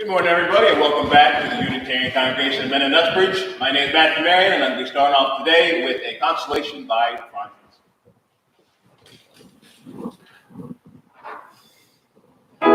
Good morning, everybody, and welcome back to the Unitarian Congregation of Men in Uxbridge. My name is Matthew Marion, and I'm going to be starting off today with a consolation by conscience. Thank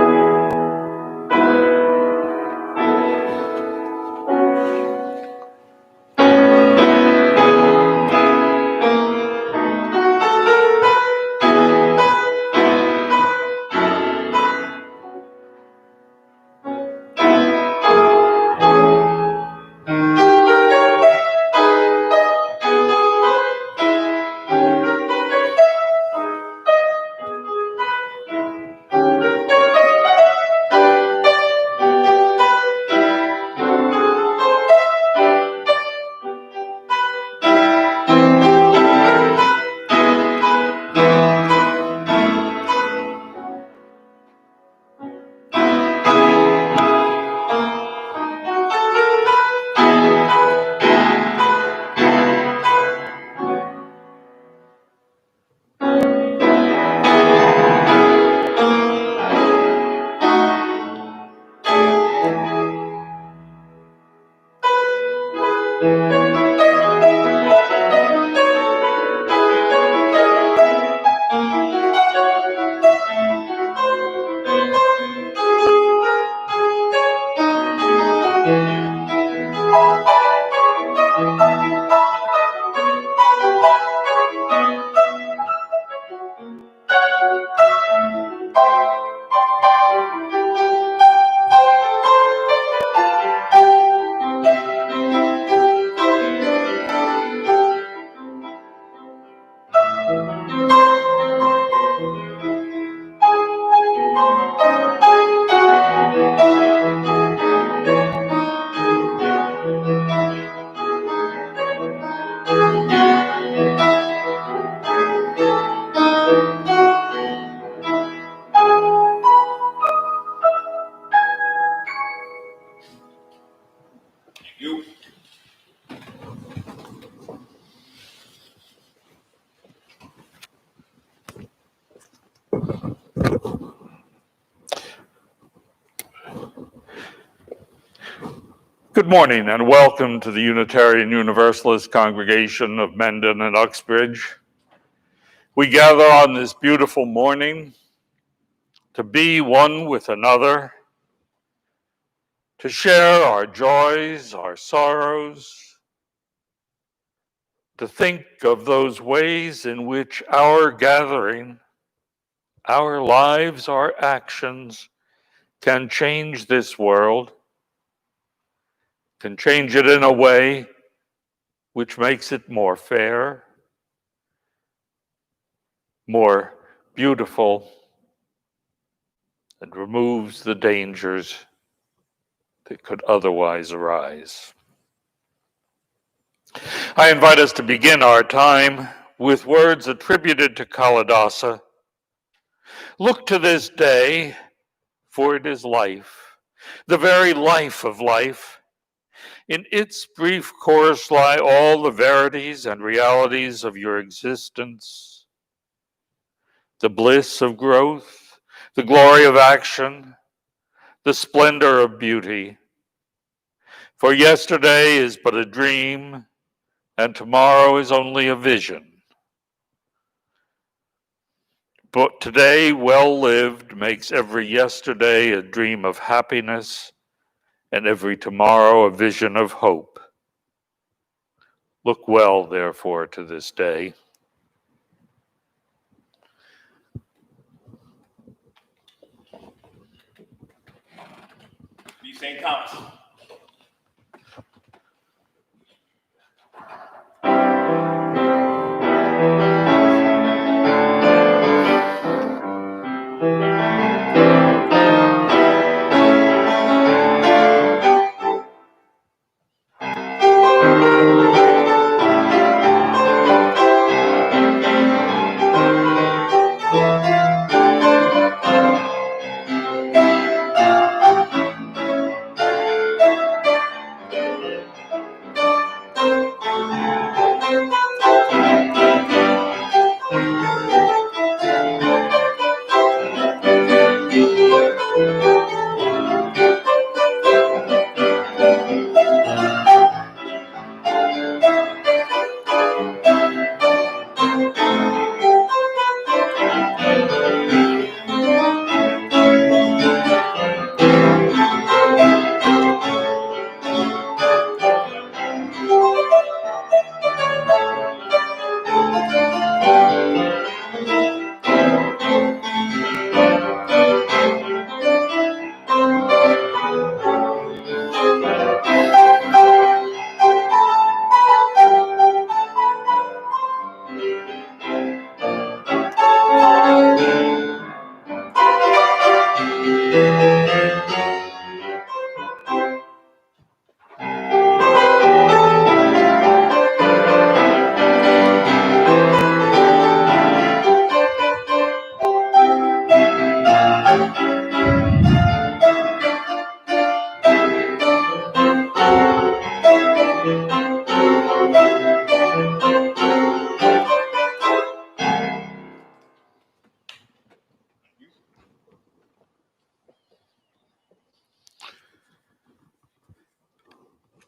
you. Good morning and welcome to the Unitarian Universalist Congregation of Mendon and Uxbridge. We gather on this beautiful morning to be one with another, to share our joys, our sorrows, to think of those ways in which our gathering, our lives, our actions can change this world, can change it in a way which makes it more fair, more beautiful, and removes the dangers that could otherwise arise. I invite us to begin our time with words attributed to Kalidasa. Look to this day, for it is life, the very life of life. In its brief course lie all the verities and realities of your existence, the bliss of growth, the glory of action, the splendor of beauty. For yesterday is but a dream, and tomorrow is only a vision. But today, well lived, makes every yesterday a dream of happiness, and every tomorrow a vision of hope. Look well, therefore, to this day. Be St. Thomas.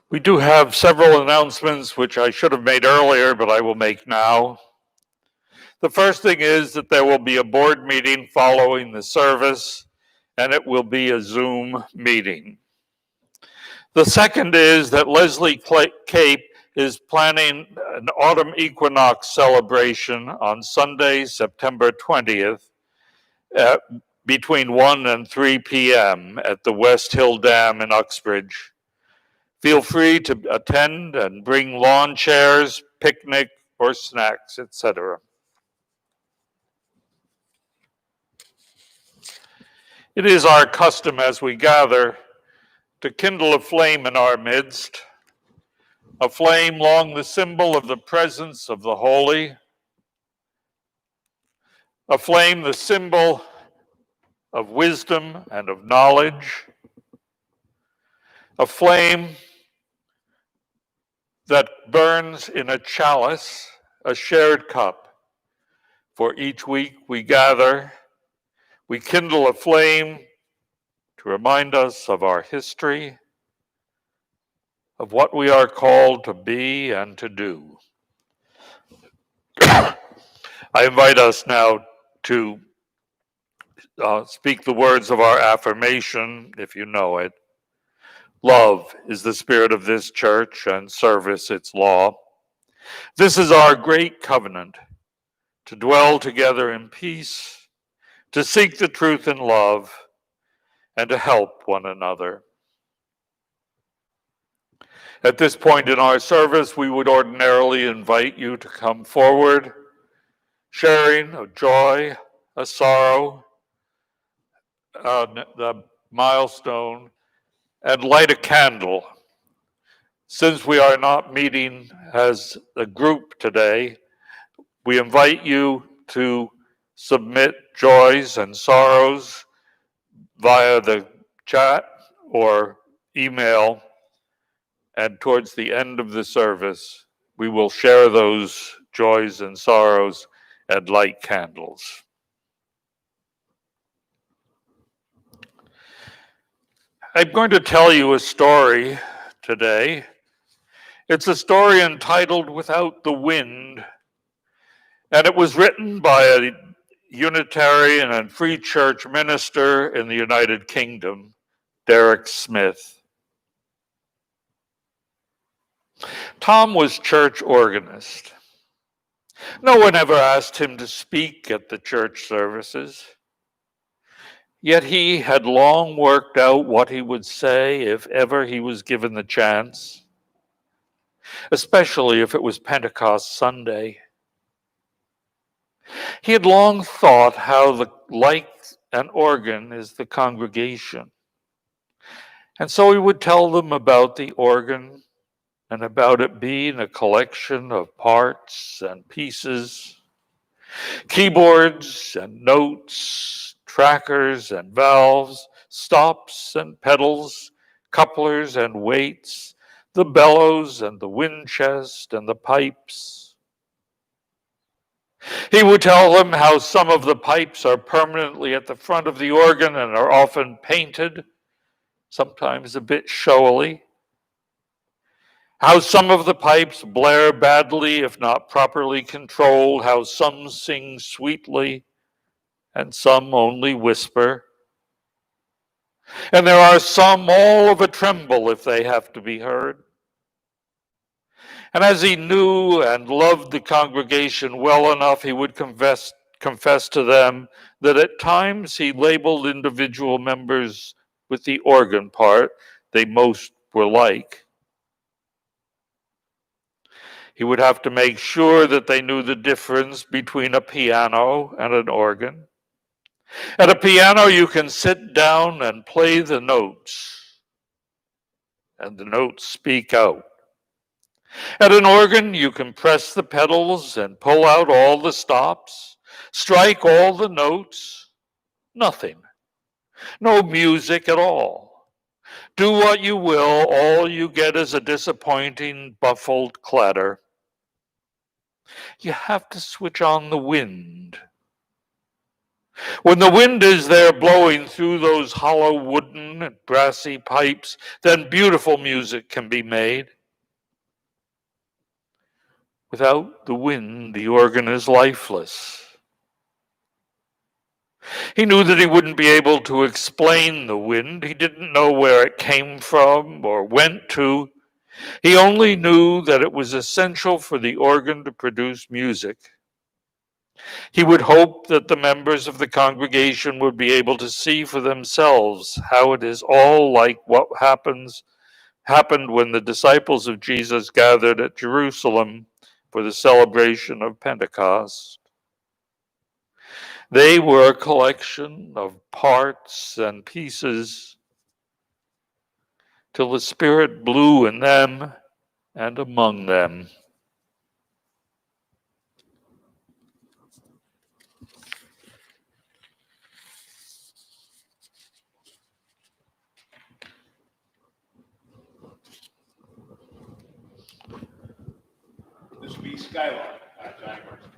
We do have several announcements which I should have made earlier, but I will make now. The first thing is that there will be a board meeting following the service, and it will be a Zoom meeting. The second is that Leslie Cape is planning an autumn equinox celebration on Sunday, September 20th, between 1 and 3 p.m. at the West Hill Dam in Uxbridge. Feel free to attend and bring lawn chairs, picnic, or snacks, etc. It is our custom as we gather to kindle a flame in our midst, a flame long the symbol of the presence of the holy, a flame the symbol of wisdom and of knowledge, a flame that burns in a chalice, a shared cup. For each week we gather, we kindle a flame to remind us of our history, of what we are called to be and to do. I invite us now to speak the words of our affirmation, if you know it. Love is the spirit of this church, and service its law. This is our great covenant, to dwell together in peace, to seek the truth in love, and to help one another. At this point in our service, we would ordinarily invite you to come forward, sharing a joy, a sorrow, the milestone, and light a candle. Since we are not meeting as a group today, we invite you to submit joys and sorrows via the chat or email, and towards the end of the service, we will share those joys and sorrows and light candles. I'm going to tell you a story today. It's a story entitled Without the Wind, and it was written by a Unitarian and Free Church minister in the United Kingdom, Derek Smith. Tom was church organist. No one ever asked him to speak at the church services. Yet he had long worked out what he would say if ever he was given the chance, especially if it was Pentecost Sunday. He had long thought how like an organ is the congregation. And so he would tell them about the organ and about it being a collection of parts and pieces, keyboards and notes, trackers and valves, stops and pedals, couplers and weights, the bellows and the wind chest and the pipes. He would tell them how some of the pipes are permanently at the front of the organ and are often painted, sometimes a bit showily. How some of the pipes blare badly if not properly controlled, how some sing sweetly and some only whisper. And there are some all of a tremble if they have to be heard. And as he knew and loved the congregation well enough, he would confess to them that at times he labeled individual members with the organ part they most were like. He would have to make sure that they knew the difference between a piano and an organ, At a piano, you can sit down and play the notes, and the notes speak out. At an organ, you can press the pedals and pull out all the stops, strike all the notes, nothing, no music at all. Do what you will, all you get is a disappointing, muffled clatter. You have to switch on the wind. When the wind is there blowing through those hollow wooden and brassy pipes, then beautiful music can be made. Without the wind, the organ is lifeless. He knew that he wouldn't be able to explain the wind. He didn't know where it came from or went to. He only knew that it was essential for the organ to produce music. He would hope that the members of the congregation would be able to see for themselves how it is all like what happened when the disciples of Jesus gathered at Jerusalem for the celebration of Pentecost. They were a collection of parts and pieces till the Spirit blew in them and among them. This will be Skylark by Johnny Burton.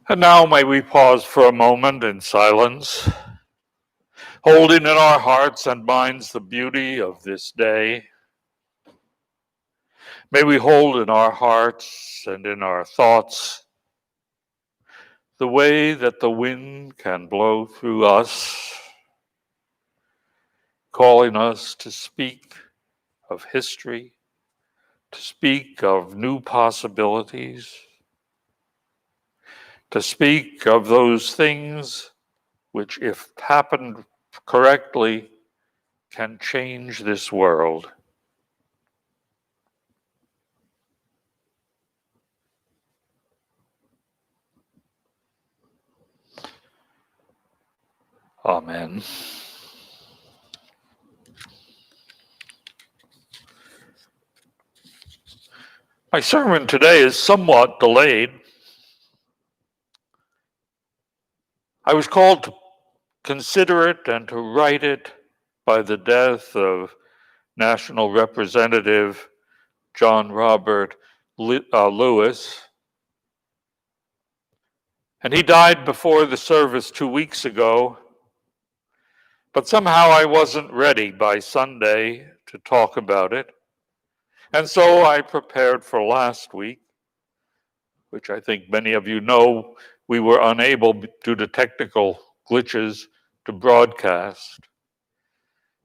And now may we pause for a moment in silence, holding in our hearts and minds the beauty of this day. May we hold in our hearts and in our thoughts the way that the wind can blow through us, calling us to speak of history, to speak of new possibilities, to speak of those things which, if happened correctly, can change this world. Amen. My sermon today is somewhat delayed. I was called to consider it and to write it by the death of National Representative John Robert Lewis, And he died before the service 2 weeks ago, but somehow I wasn't ready by Sunday to talk about it. And so I prepared for last week, which I think many of you know we were unable due to technical glitches to broadcast.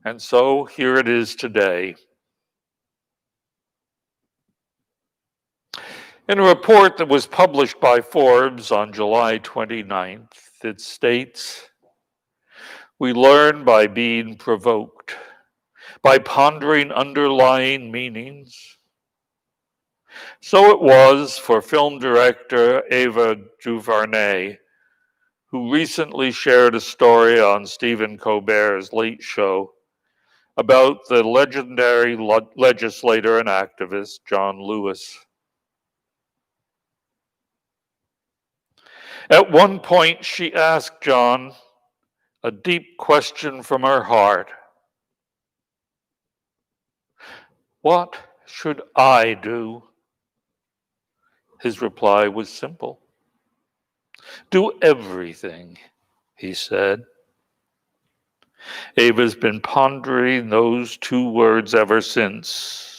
And so here it is today. In a report that was published by Forbes on July 29th, it states, "We learn by being provoked, by pondering underlying meanings." So it was for film director Ava DuVernay, who recently shared a story on Stephen Colbert's Late Show about the legendary legislator and activist John Lewis. At one point, she asked John a deep question from her heart. "What should I do?" His reply was simple. "Do everything," he said. Ava's been pondering those 2 words ever since.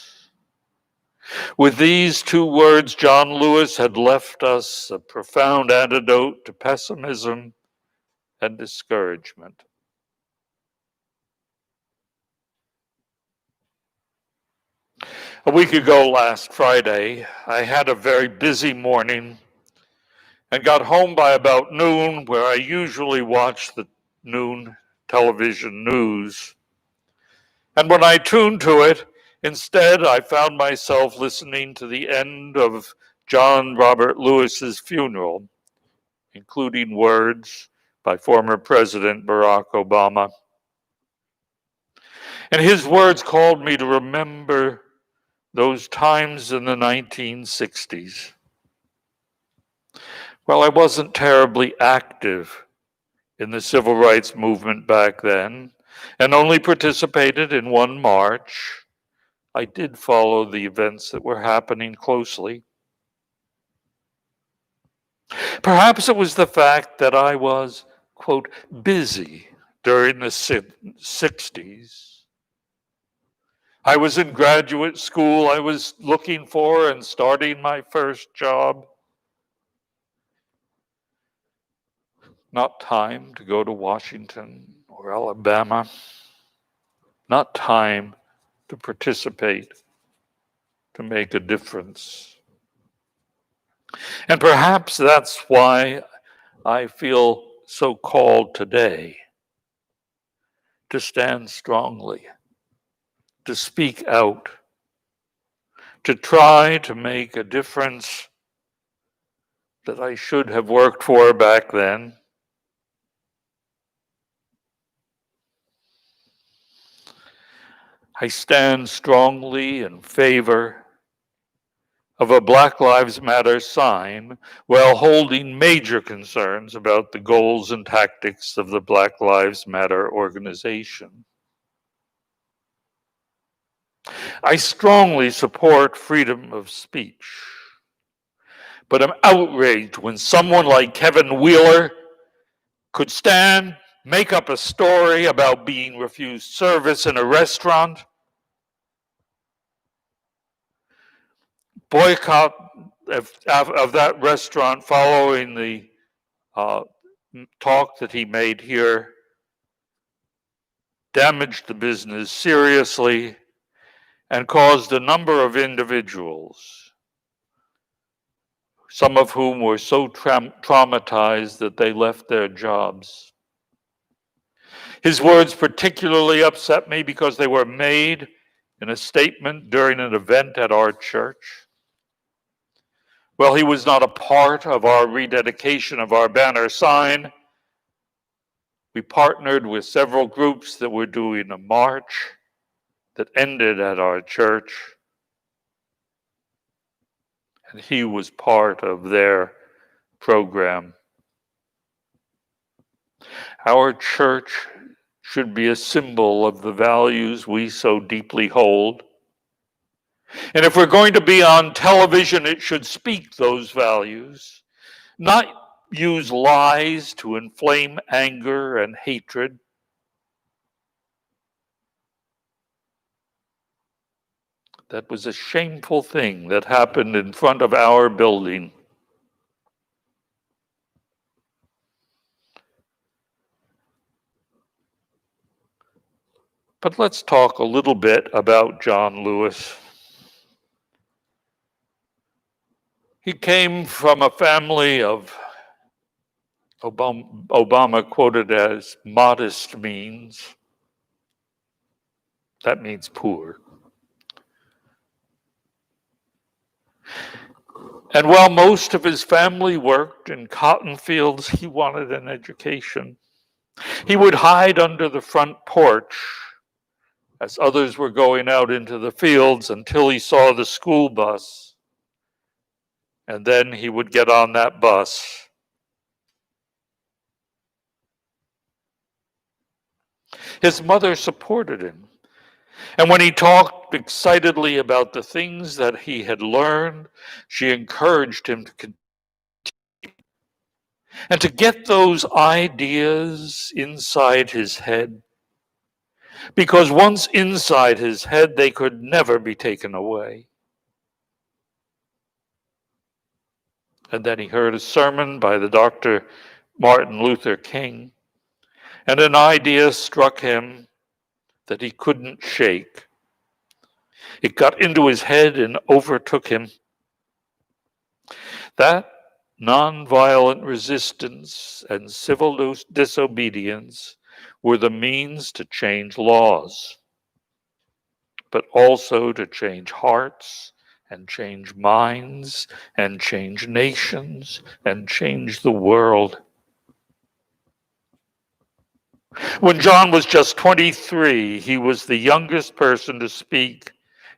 With these 2 words, John Lewis had left us a profound antidote to pessimism and discouragement. A week ago last Friday, I had a very busy morning and got home by about noon, where I usually watch the noon television news. And when I tuned to it, instead I found myself listening to the end of John Robert Lewis's funeral, including words by former President Barack Obama. And his words called me to remember those times in the 1960s. Well, I wasn't terribly active in the civil rights movement back then, and only participated in one march. I did follow the events that were happening closely. Perhaps it was the fact that I was, quote, busy during the 60s. I was in graduate school. I was looking for and starting my first job. Not time to go to Washington or Alabama. Not time to participate, to make a difference. And perhaps that's why I feel so called today to stand strongly, to speak out, to try to make a difference that I should have worked for back then. I stand strongly in favor of a Black Lives Matter sign while holding major concerns about the goals and tactics of the Black Lives Matter organization. I strongly support freedom of speech, but I'm outraged when someone like Kevin Wheeler could stand, make up a story about being refused service in a restaurant, boycott of that restaurant following the talk that he made here, damaged the business seriously, and caused a number of individuals, some of whom were so traumatized that they left their jobs. His words particularly upset me because they were made in a statement during an event at our church. Well, he was not a part of our rededication of our banner sign. We partnered with several groups that were doing a march that ended at our church, and he was part of their program. Our church should be a symbol of the values we so deeply hold. And if we're going to be on television, it should speak those values, not use lies to inflame anger and hatred. That was a shameful thing that happened in front of our building. But let's talk a little bit about John Lewis. He came from a family of Obama quoted as modest means. That means poor. And while most of his family worked in cotton fields, he wanted an education. He would hide under the front porch as others were going out into the fields until he saw the school bus. And then he would get on that bus. His mother supported him. And when he talked excitedly about the things that he had learned, she encouraged him to continue and to get those ideas inside his head. Because once inside his head, they could never be taken away. And then he heard a sermon by the Dr. Martin Luther King, and an idea struck him that he couldn't shake. It got into his head and overtook him. That nonviolent resistance and civil disobedience were the means to change laws, but also to change hearts and change minds and change nations and change the world. When John was just 23, he was the youngest person to speak,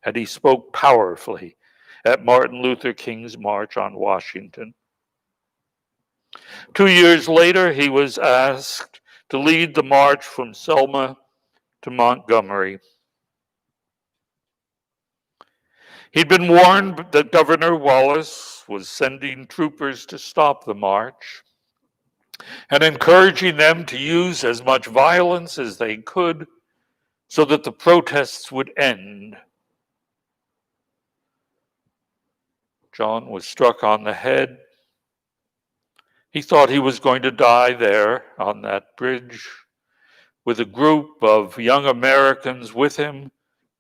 and he spoke powerfully at Martin Luther King's March on Washington. 2 years later, he was asked to lead the march from Selma to Montgomery. He'd been warned that Governor Wallace was sending troopers to stop the march and encouraging them to use as much violence as they could so that the protests would end. John was struck on the head. He thought he was going to die there on that bridge with a group of young Americans with him,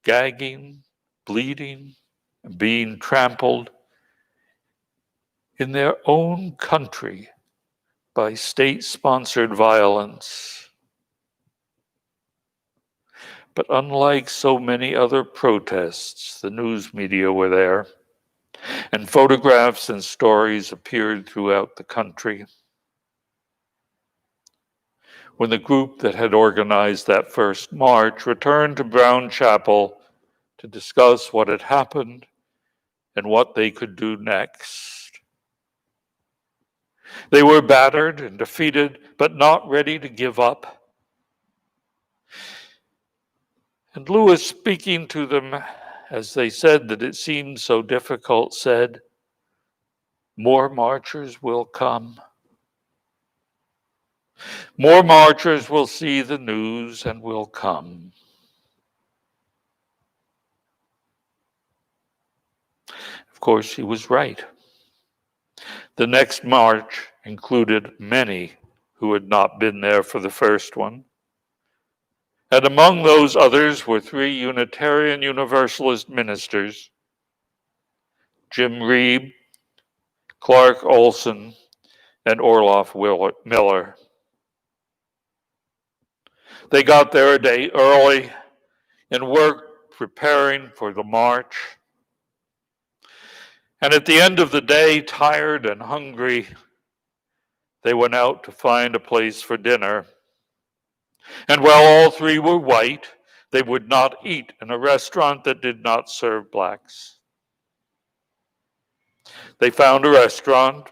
gagging, bleeding, and being trampled in their own country by state-sponsored violence. But unlike so many other protests, the news media were there, and photographs and stories appeared throughout the country. When the group that had organized that first march returned to Brown Chapel to discuss what had happened and what they could do next, they were battered and defeated, but not ready to give up. And Lewis, speaking to them as they said that it seemed so difficult, said, "More marchers will come. More marchers will see the news and will come." Of course, he was right. The next march included many who had not been there for the first one. And among those others were 3 Unitarian Universalist ministers, Jim Reeb, Clarke Olson, and Orloff Miller. They got there a day early and worked preparing for the march. And at the end of the day, tired and hungry, they went out to find a place for dinner. And while all 3 were white, they would not eat in a restaurant that did not serve blacks. They found a restaurant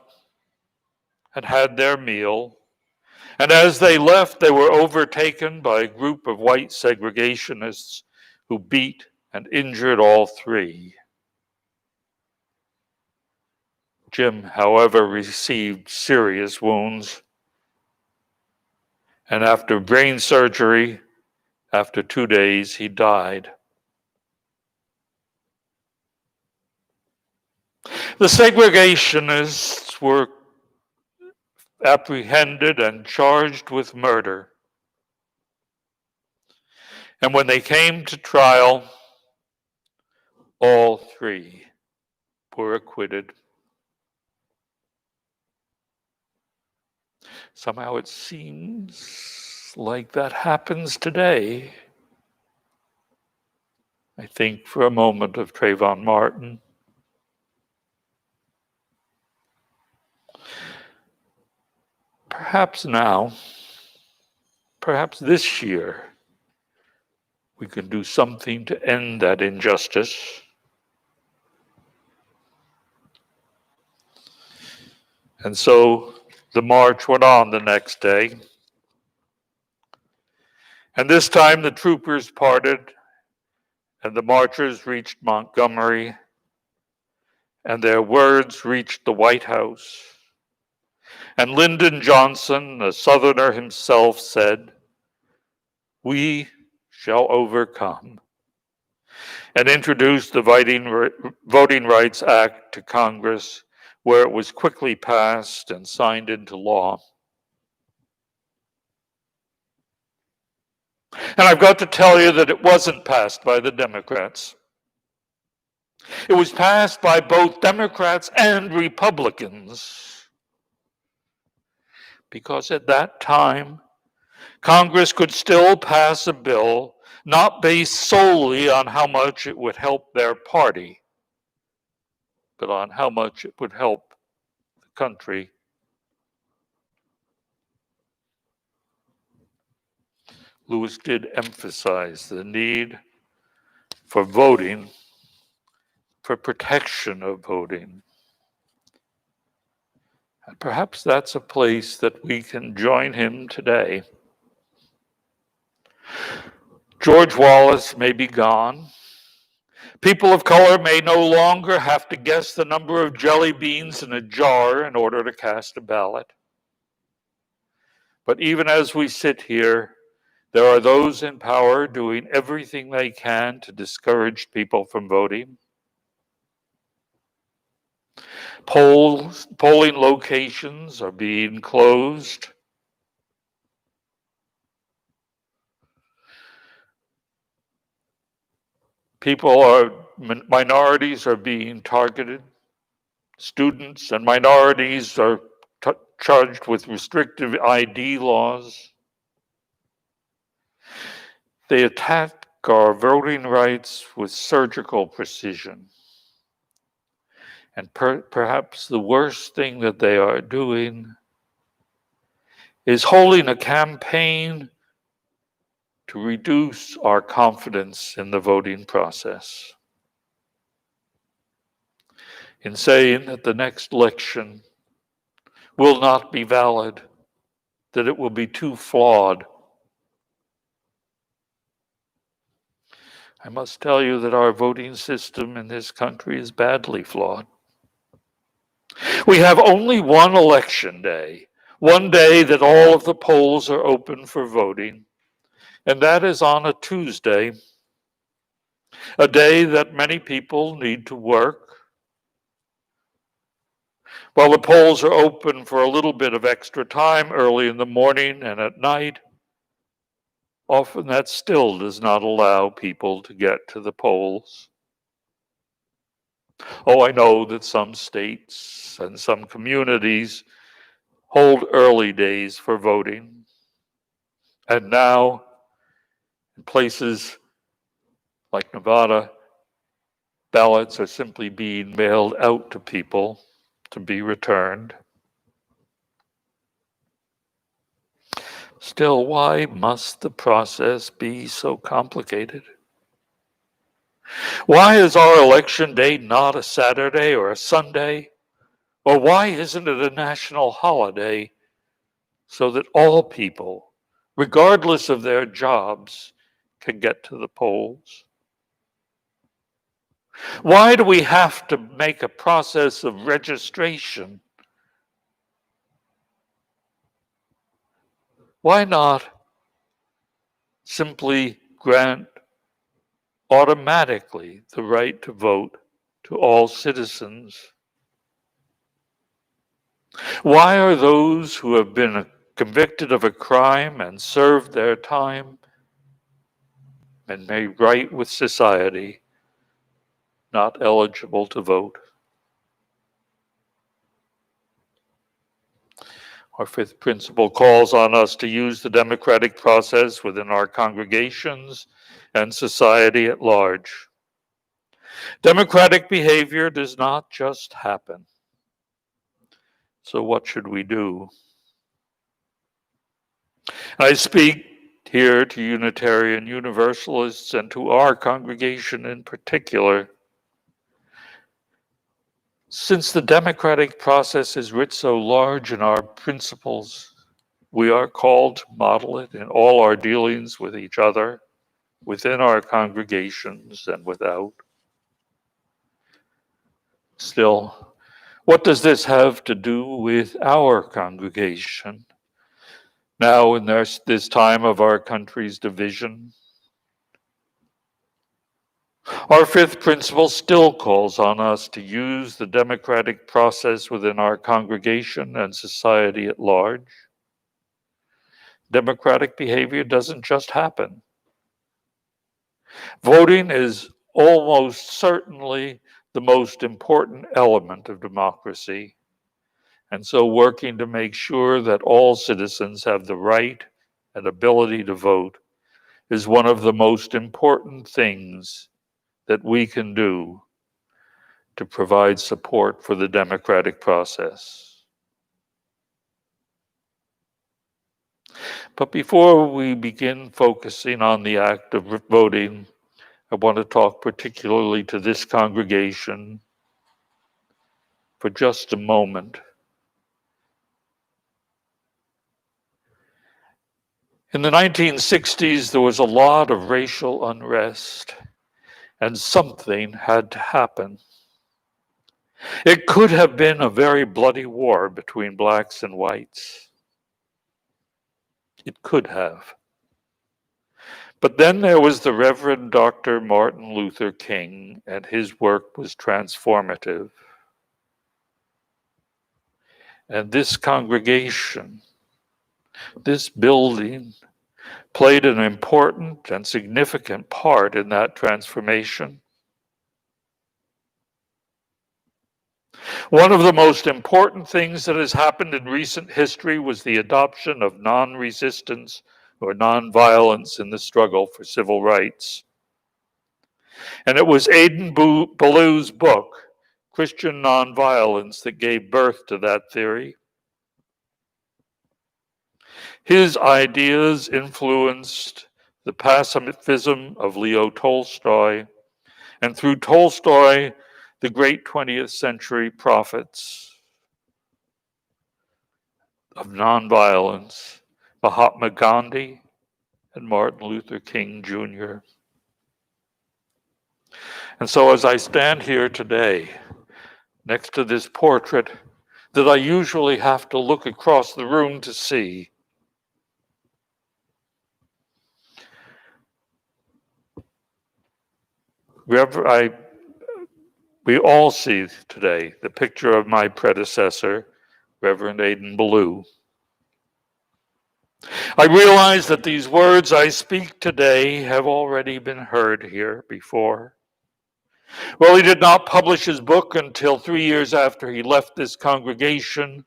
and had their meal. And as they left, they were overtaken by a group of white segregationists who beat and injured all 3. Jim, however, received serious wounds, and after brain surgery, after 2 days, he died. The segregationists were apprehended and charged with murder. And when they came to trial, all three were acquitted. Somehow it seems like that happens today. I think for a moment of Trayvon Martin. Perhaps now, perhaps this year, we can do something to end that injustice. And so the march went on the next day. And this time the troopers parted and the marchers reached Montgomery, and their words reached the White House. And Lyndon Johnson, a Southerner himself, said, "We shall overcome," and introduced the Voting Rights Act to Congress, where it was quickly passed and signed into law. And I've got to tell you that it wasn't passed by the Democrats. It was passed by both Democrats and Republicans, because at that time, Congress could still pass a bill not based solely on how much it would help their party, but on how much it would help the country. Lewis did emphasize the need for voting, for protection of voting. And perhaps that's a place that we can join him today. George Wallace may be gone. People of color may no longer have to guess the number of jelly beans in a jar in order to cast a ballot. But even as we sit here, there are those in power doing everything they can to discourage people from voting. Polling locations are being closed. Minorities are being targeted. Students and minorities are charged with restrictive ID laws. They attack our voting rights with surgical precision. And perhaps the worst thing that they are doing is holding a campaign to reduce our confidence in the voting process, in saying that the next election will not be valid, that it will be too flawed. I must tell you that our voting system in this country is badly flawed. We have only one election day, one day that all of the polls are open for voting, and that is on a Tuesday, a day that many people need to work. While the polls are open for a little bit of extra time early in the morning and at night, often that still does not allow people to get to the polls. Oh, I know that some states and some communities hold early days for voting. And now, in places like Nevada, ballots are simply being mailed out to people to be returned. Still, why must the process be so complicated? Why is our election day not a Saturday or a Sunday? Or why isn't it a national holiday so that all people, regardless of their jobs, can get to the polls? Why do we have to make a process of registration? Why not simply grant automatically the right to vote to all citizens? Why are those who have been convicted of a crime and served their time and made right with society not eligible to vote? Our fifth principle calls on us to use the democratic process within our congregations and society at large. Democratic behavior does not just happen. So what should we do? I speak here to Unitarian Universalists and to our congregation in particular. Since the democratic process is writ so large in our principles, we are called to model it in all our dealings with each other, within our congregations and without. Still, what does this have to do with our congregation? Now, in this time of our country's division, our fifth principle still calls on us to use the democratic process within our congregation and society at large. Democratic behavior doesn't just happen. Voting is almost certainly the most important element of democracy. And so working to make sure that all citizens have the right and ability to vote is one of the most important things that we can do to provide support for the democratic process. But before we begin focusing on the act of voting, I want to talk particularly to this congregation for just a moment. In the 1960s, there was a lot of racial unrest, and something had to happen. It could have been a very bloody war between blacks and whites. It could have. But then there was the Reverend Dr. Martin Luther King, and his work was transformative. And this congregation, this building, played an important and significant part in that transformation. One of the most important things that has happened in recent history was the adoption of non-resistance or non-violence in the struggle for civil rights. And it was Aidan Ballew's book, Christian Nonviolence, that gave birth to that theory. His ideas influenced the pacifism of Leo Tolstoy, and through Tolstoy, the great 20th century prophets of nonviolence, Mahatma Gandhi and Martin Luther King Jr. And so as I stand here today, next to this portrait that I usually have to look across the room to see, we all see today the picture of my predecessor, Reverend Aidan Ballew. I realize that these words I speak today have already been heard here before. Well, he did not publish his book until 3 years after he left this congregation.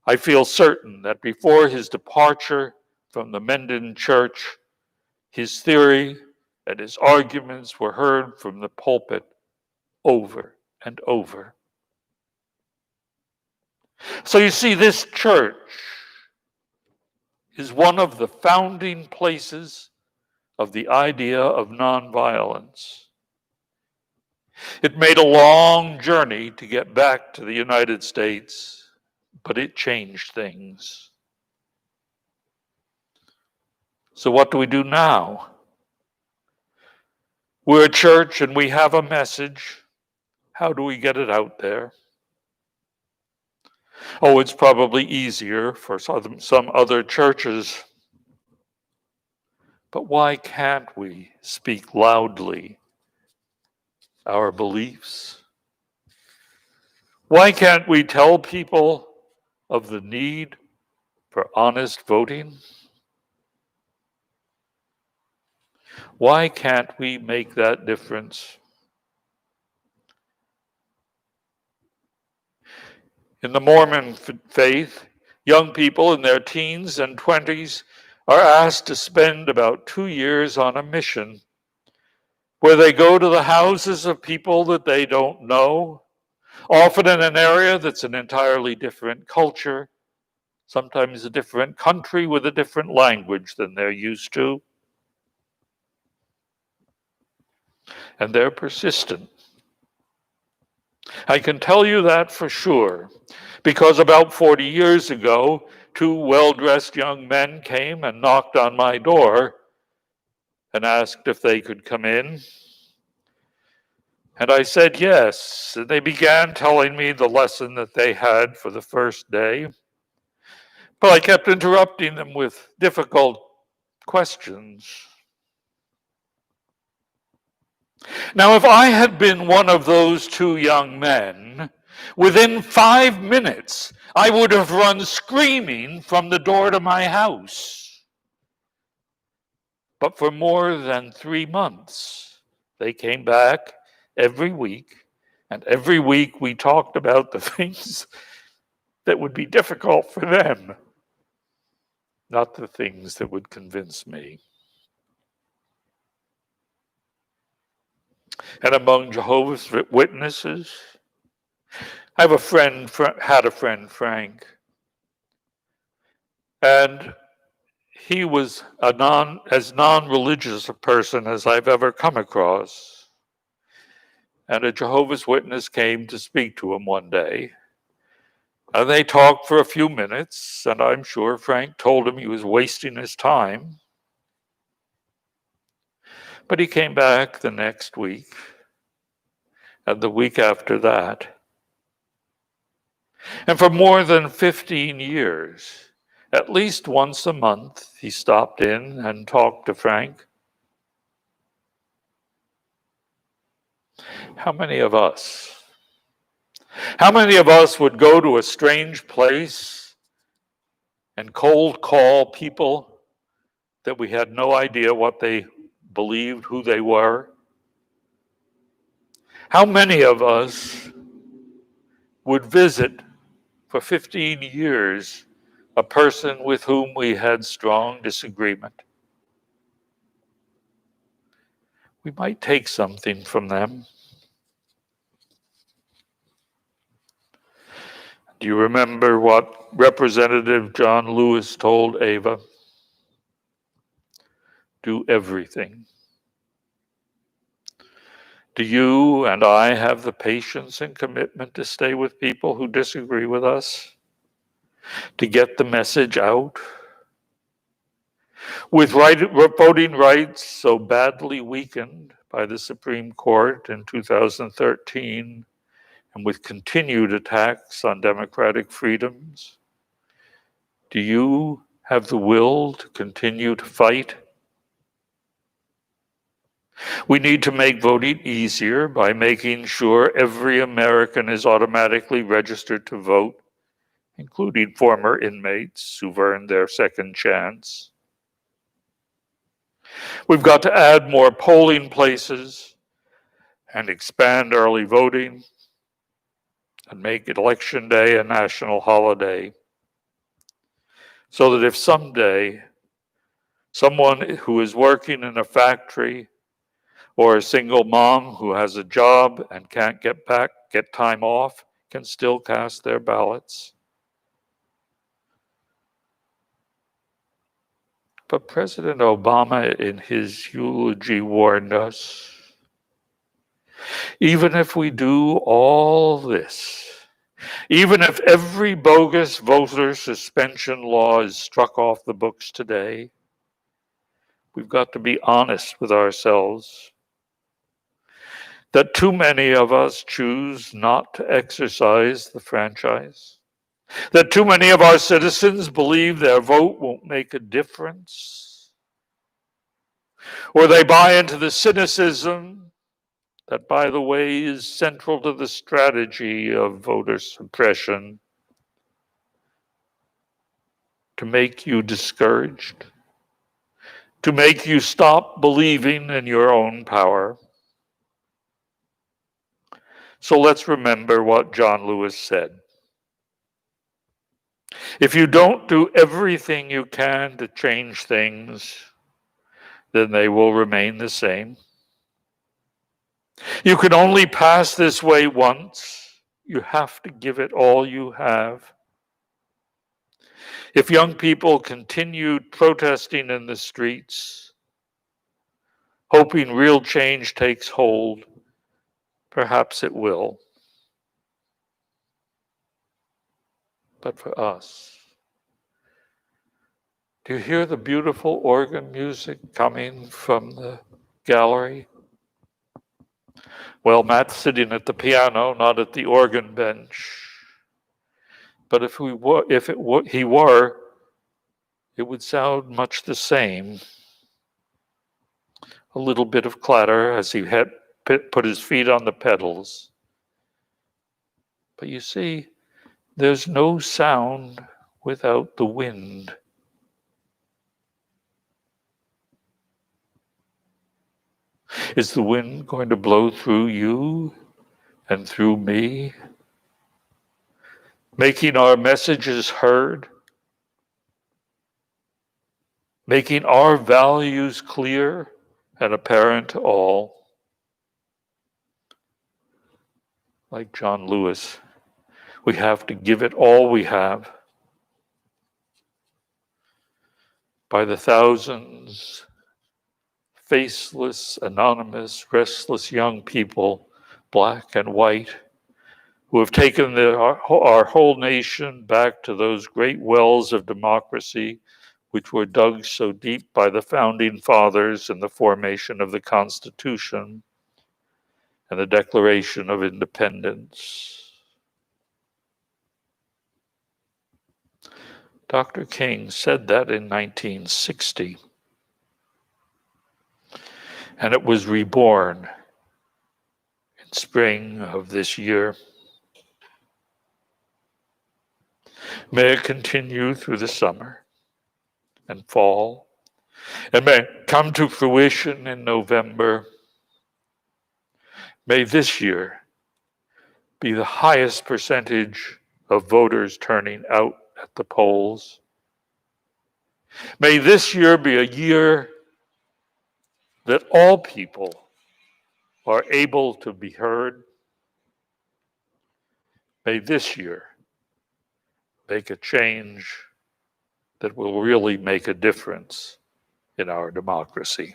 I feel certain that before his departure from the Menden Church, his theory and his arguments were heard from the pulpit over and over. So you see, this church is one of the founding places of the idea of nonviolence. It made a long journey to get back to the United States, but it changed things. So what do we do now? We're a church and we have a message. How do we get it out there? Oh, it's probably easier for some other churches. But why can't we speak loudly our beliefs? Why can't we tell people of the need for honest voting? Why can't we make that difference? In the Mormon faith, young people in their teens and 20s are asked to spend about 2 years on a mission where they go to the houses of people that they don't know, often in an area that's an entirely different culture, sometimes a different country with a different language than they're used to. And they're persistent. I can tell you that for sure, because about 40 years ago, 2 well-dressed young men came and knocked on my door and asked if they could come in. And I said yes, and they began telling me the lesson that they had for the first day. But I kept interrupting them with difficult questions. Now, if I had been one of those 2 young men, within 5 minutes, I would have run screaming from the door to my house. But for more than 3 months, they came back every week, and every week we talked about the things that would be difficult for them, not the things that would convince me. And among Jehovah's Witnesses, I have had a friend, Frank, and he was as non-religious a person as I've ever come across. And a Jehovah's Witness came to speak to him one day. And they talked for a few minutes, and I'm sure Frank told him he was wasting his time. But he came back the next week, and the week after that. And for more than 15 years, at least once a month, he stopped in and talked to Frank. How many of us would go to a strange place and cold call people that we had no idea what they believed, who they were? How many of us would visit for 15 years a person with whom we had strong disagreement? We might take something from them. Do you remember what Representative John Lewis told Ava? Do everything. Do you and I have the patience and commitment to stay with people who disagree with us? To get the message out? With voting rights so badly weakened by the Supreme Court in 2013, and with continued attacks on democratic freedoms, do you have the will to continue to fight? We need to make voting easier by making sure every American is automatically registered to vote, including former inmates who've earned their second chance. We've got to add more polling places and expand early voting and make Election Day a national holiday, so that if someday someone who is working in a factory or a single mom who has a job and can't get time off, can still cast their ballots. But President Obama, in his eulogy, warned us, even if we do all this, even if every bogus voter suspension law is struck off the books today, we've got to be honest with ourselves. that too many of us choose not to exercise the franchise, that too many of our citizens believe their vote won't make a difference, or they buy into the cynicism that, by the way, is central to the strategy of voter suppression to make you discouraged, to make you stop believing in your own power. So let's remember what John Lewis said. If you don't do everything you can to change things, then they will remain the same. You can only pass this way once. You have to give it all you have. If young people continued protesting in the streets, hoping real change takes hold, perhaps it will. But for us, do you hear the beautiful organ music coming from the gallery? Well, Matt's sitting at the piano, not at the organ bench. But if he were, it would sound much the same. A little bit of clatter as he had put his feet on the pedals. But you see, there's no sound without the wind. Is the wind going to blow through you and through me, making our messages heard, making our values clear and apparent to all? Like John Lewis, we have to give it all we have. By the thousands, faceless, anonymous, restless young people, black and white, who have taken our whole nation back to those great wells of democracy which were dug so deep by the founding fathers in the formation of the Constitution and the Declaration of Independence. Dr. King said that in 1960, and it was reborn in spring of this year. May it continue through the summer and fall, and may it come to fruition in November. May this year be the highest percentage of voters turning out at the polls. May this year be a year that all people are able to be heard. May this year make a change that will really make a difference in our democracy.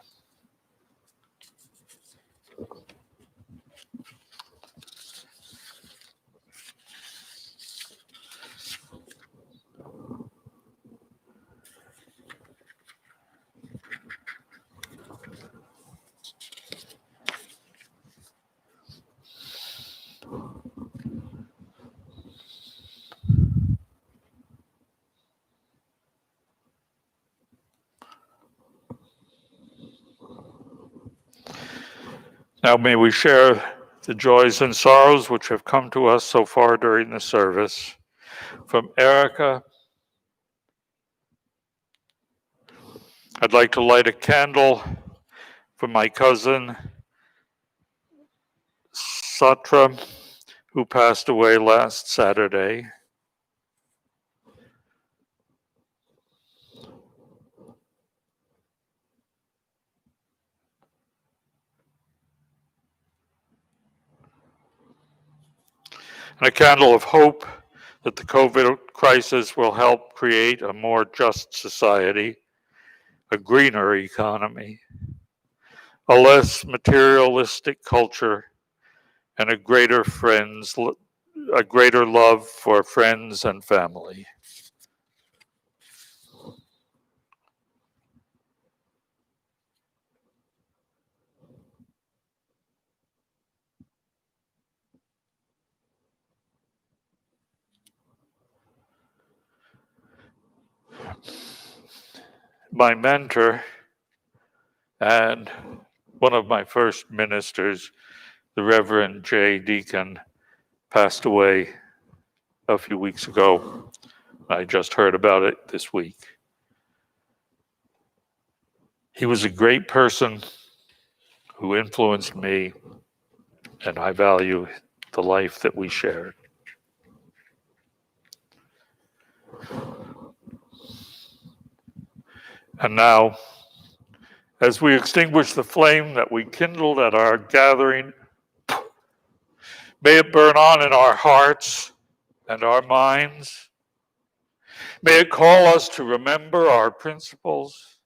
Now may we share the joys and sorrows which have come to us so far during the service. From Erica, I'd like to light a candle for my cousin, Satra, who passed away last Saturday. And a candle of hope that the COVID crisis will help create a more just society, a greener economy, a less materialistic culture, and a greater love for friends and family. my mentor and one of my first ministers, the Reverend J. Deacon, passed away a few weeks ago. I just heard about it this week. He was a great person who influenced me, and I value the life that we shared. And now, as we extinguish the flame that we kindled at our gathering, may it burn on in our hearts and our minds. May it call us to remember our principles.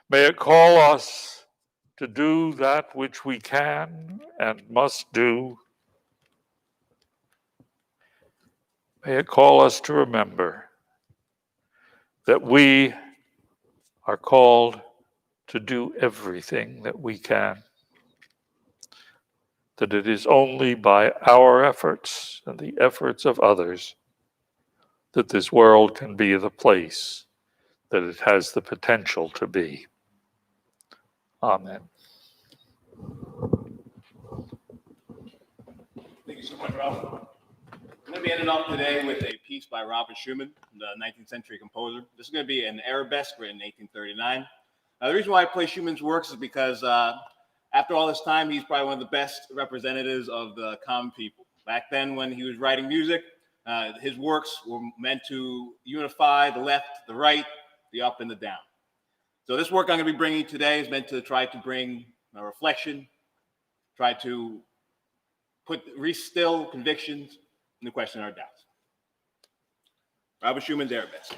May it call us to do that which we can and must do. May it call us to remember that we are called to do everything that we can. That it is only by our efforts and the efforts of others that this world can be the place that it has the potential to be. Amen. Thank you so much, Ralph. I'm going to be ending off today with a piece by Robert Schumann, the 19th century composer. This is going to be an arabesque written in 1839. The reason why I play Schumann's works is because after all this time, he's probably one of the best representatives of the common people. Back then, when he was writing music, his works were meant to unify the left, the right, the up, and the down. So this work I'm going to be bringing today is meant to try to bring a reflection, try to restill convictions, and to question our doubts. Robert Schumann's Arabesque.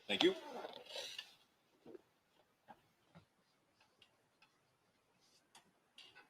Thank you.